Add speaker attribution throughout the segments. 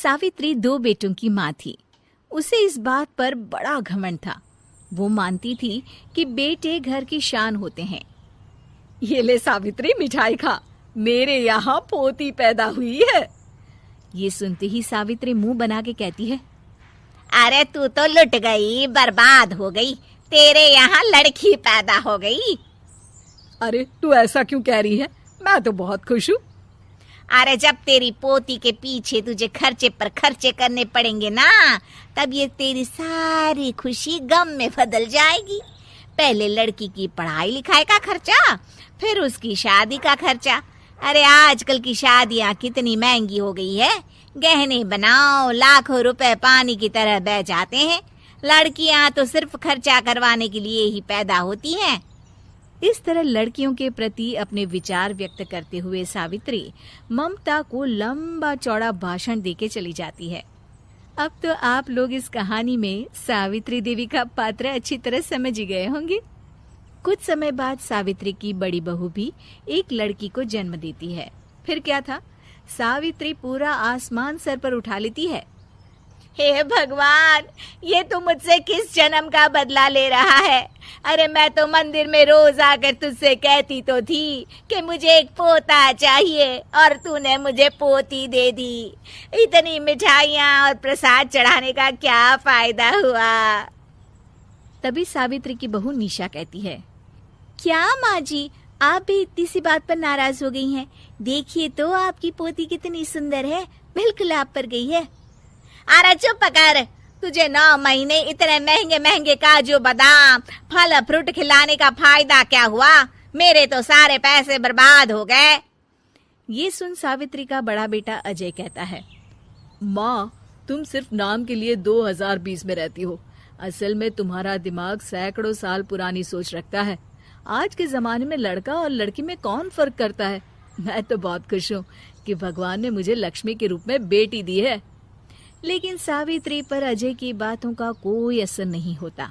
Speaker 1: सावित्री 2 बेटों की माँ थी। उसे इस बात पर बड़ा घमंड था। वो मानती थी कि बेटे घर की शान होते हैं।
Speaker 2: ये ले सावित्री, मिठाई खा, मेरे यहाँ पोती पैदा हुई है।
Speaker 1: ये सुनते ही सावित्री मुंह बना के कहती है,
Speaker 3: अरे तू तो लुट गई, बर्बाद हो गई, तेरे यहाँ लड़की पैदा हो गई।
Speaker 2: अरे तू ऐसा क्यों कह रही है, मैं तो बहुत खुश हूँ।
Speaker 3: अरे जब तेरी पोती के पीछे तुझे खर्चे पर खर्चे करने पड़ेंगे ना, तब ये तेरी सारी खुशी गम में बदल जाएगी। पहले लड़की की पढ़ाई लिखाई का खर्चा, फिर उसकी शादी का खर्चा। अरे आजकल की शादियाँ कितनी महंगी हो गई है। गहने बनाओ, लाखों रुपए पानी की तरह बह जाते हैं। लड़कियाँ तो सिर्फ खर्चा करवाने के लिए ही पैदा होती हैं।
Speaker 1: इस तरह लड़कियों के प्रति अपने विचार व्यक्त करते हुए सावित्री ममता को लंबा चौड़ा भाषण देके चली जाती है। अब तो आप लोग इस कहानी में सावित्री देवी का पात्र अच्छी तरह समझ ही गए होंगे। कुछ समय बाद सावित्री की बड़ी बहू भी एक लड़की को जन्म देती है। फिर क्या था, सावित्री पूरा आसमान सर पर उठा लेती है।
Speaker 3: हे भगवान, ये तू मुझसे किस जन्म का बदला ले रहा है? अरे मैं तो मंदिर में रोज आकर तुझसे कहती तो थी कि मुझे एक पोता चाहिए, और तूने मुझे पोती दे दी। इतनी मिठाइयाँ और प्रसाद चढ़ाने का क्या फायदा हुआ?
Speaker 1: तभी सावित्री की बहू निशा कहती है, क्या माँ जी, आप भी इतनी सी बात पर नाराज हो गई हैं? देखिए तो आपकी पोती कितनी सुंदर है, बिल्कुल आप पर गई है।
Speaker 3: अरे चुप कर, तुझे 9 महीने इतने महंगे महंगे काजू बादाम फल फ्रूट खिलाने का फायदा क्या हुआ? मेरे तो सारे पैसे बर्बाद हो गए।
Speaker 1: ये सुन सावित्री का बड़ा बेटा अजय कहता है,
Speaker 2: माँ, तुम सिर्फ नाम के लिए 2020 में रहती हो। असल में तुम्हारा दिमाग सैकड़ों साल पुरानी सोच रखता है। आज के जमाने में लड़का और लड़की में कौन फर्क करता है। मैं तो बहुत खुश हूँ कि भगवान ने मुझे लक्ष्मी के रूप में बेटी दी है।
Speaker 1: लेकिन सावित्री पर अजय की बातों का कोई असर नहीं होता।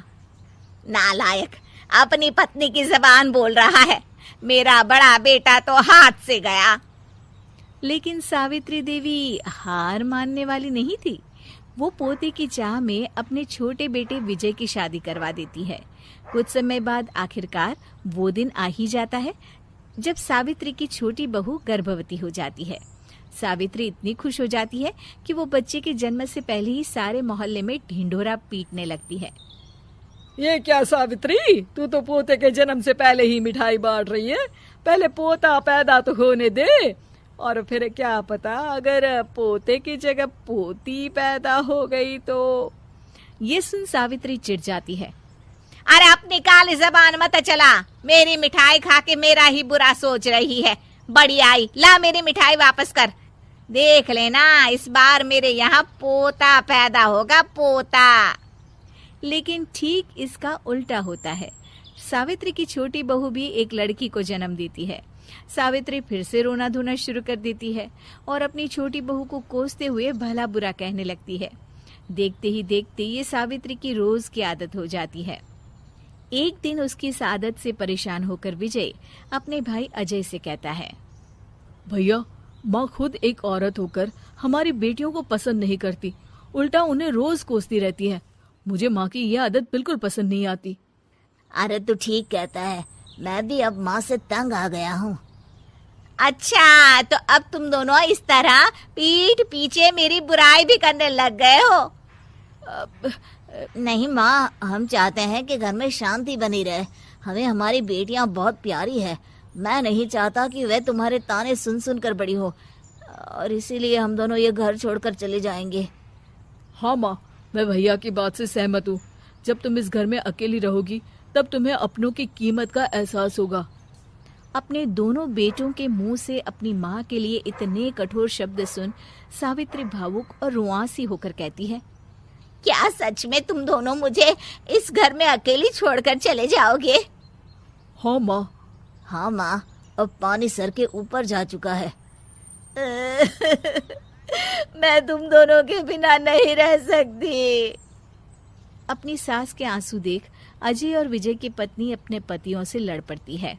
Speaker 3: नालायक, अपनी पत्नी की जबान बोल रहा है। मेरा बड़ा बेटा तो हाथ से गया।
Speaker 1: लेकिन सावित्री देवी हार मानने वाली नहीं थी। वो पोते की चाह में अपने छोटे बेटे विजय की शादी करवा देती है। कुछ समय बाद आखिरकार वो दिन आ ही जाता है जब सावित्री की छोटी बहू गर्भवती हो जाती है। सावित्री इतनी खुश हो जाती है कि वो बच्चे के जन्म से पहले ही सारे मोहल्ले में ढिंढोरा पीटने लगती है।
Speaker 2: ये क्या सावित्री, तू तो पोते के जन्म से पहले ही मिठाई बांट रही है। पहले पोता पैदा तो होने दे, और फिर क्या पता अगर पोते की जगह पोती पैदा हो गई तो।
Speaker 1: ये सुन सावित्री चिढ़ जाती है।
Speaker 3: अरे अपनी काली जबान मत चला, मेरी मिठाई खा के मेरा ही बुरा सोच रही है। बड़ी आई, ला मेरी मिठाई वापस कर। देख लेना, इस बार मेरे यहाँ पोता पैदा होगा, पोता।
Speaker 1: लेकिन ठीक इसका उल्टा होता है। सावित्री की छोटी बहू भी एक लड़की को जन्म देती है। सावित्री फिर से रोना धोना शुरू कर देती है और अपनी छोटी बहू को कोसते हुए भला बुरा कहने लगती है। देखते ही देखते ये सावित्री की रोज की आदत हो जाती है। एक दिन उसकी इस आदत से परेशान होकर विजय अपने भाई अजय से कहता है,
Speaker 2: भैया, माँ खुद एक औरत होकर हमारी बेटियों को पसंद नहीं करती, उल्टा उन्हें रोज कोसती रहती है। मुझे माँ की यह आदत बिल्कुल पसंद नहीं आती।
Speaker 3: अरे तू ठीक कहता है, मैं भी अब माँ से तंग आ गया हूँ। अच्छा, तो अब तुम दोनों इस तरह पीठ पीछे मेरी बुराई भी करने लग गए हो? नहीं माँ, हम चाहते हैं कि घर में शांति बनी रहे। हमें हमारी बेटियाँ बहुत प्यारी है। मैं नहीं चाहता कि वे तुम्हारे ताने सुन सुन कर बड़ी हो, और इसीलिए हम दोनों ये घर छोड़कर चले जाएंगे।
Speaker 2: हाँ माँ, मैं भैया की बात से सहमत हूँ। जब तुम इस घर में अकेली रहोगी तब तुम्हें अपनों की कीमत का एहसास होगा।
Speaker 1: अपने दोनों बेटों के मुंह से अपनी माँ के लिए इतने कठोर शब्द सुन सावित्री भावुक और रुआंसी होकर कहती है,
Speaker 3: क्या सच में तुम दोनों मुझे इस घर में अकेली छोड़कर चले जाओगे?
Speaker 2: हाँ माँ।
Speaker 3: हाँ माँ, अब पानी सर के ऊपर जा चुका है। मैं तुम दोनों के बिना नहीं रह सकती।
Speaker 1: अपनी सास के आंसू देख अजय और विजय की पत्नी अपने पतियों से लड़ पड़ती है।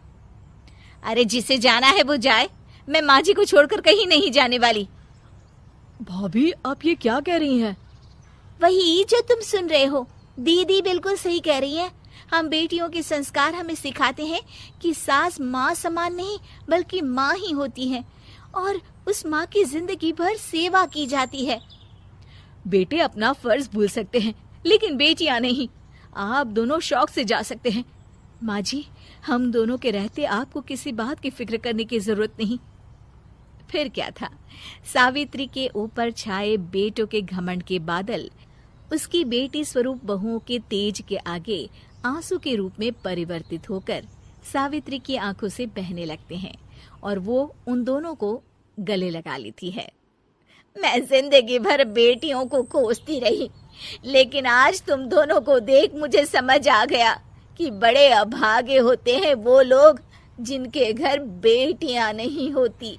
Speaker 3: अरे जिसे जाना है वो जाए, मैं माँ जी को छोड़कर कहीं नहीं जाने वाली।
Speaker 2: भाभी, आप ये क्या कह रही हैं?
Speaker 3: वही जो तुम सुन रहे हो, दीदी बिल्कुल सही कह रही है। हम बेटियों के संस्कार हमें सिखाते हैं कि सास माँ समान नहीं बल्कि माँ ही होती है और उस माँ की जिंदगी भर सेवा की जाती है।
Speaker 2: बेटे अपना फर्ज भूल सकते हैं, लेकिन बेटियां नहीं। आप दोनों शौक से जा सकते हैं। माँ जी, हम दोनों के रहते आपको किसी बात की फिक्र करने की जरूरत नहीं।
Speaker 1: फिर क्या था, सावित्री के ऊपर छाए बेटों के घमंड के बादल उसकी बेटी स्वरूप बहुओं के तेज के आगे आंसू के रूप में परिवर्तित होकर सावित्री की आंखों से बहने लगते हैं और वो उन दोनों को गले लगा लेती है।
Speaker 3: मैं जिंदगी भर बेटियों को कोसती रही, लेकिन आज तुम दोनों को देख मुझे समझ आ गया कि बड़े अभागे होते हैं वो लोग जिनके घर बेटियां नहीं होती।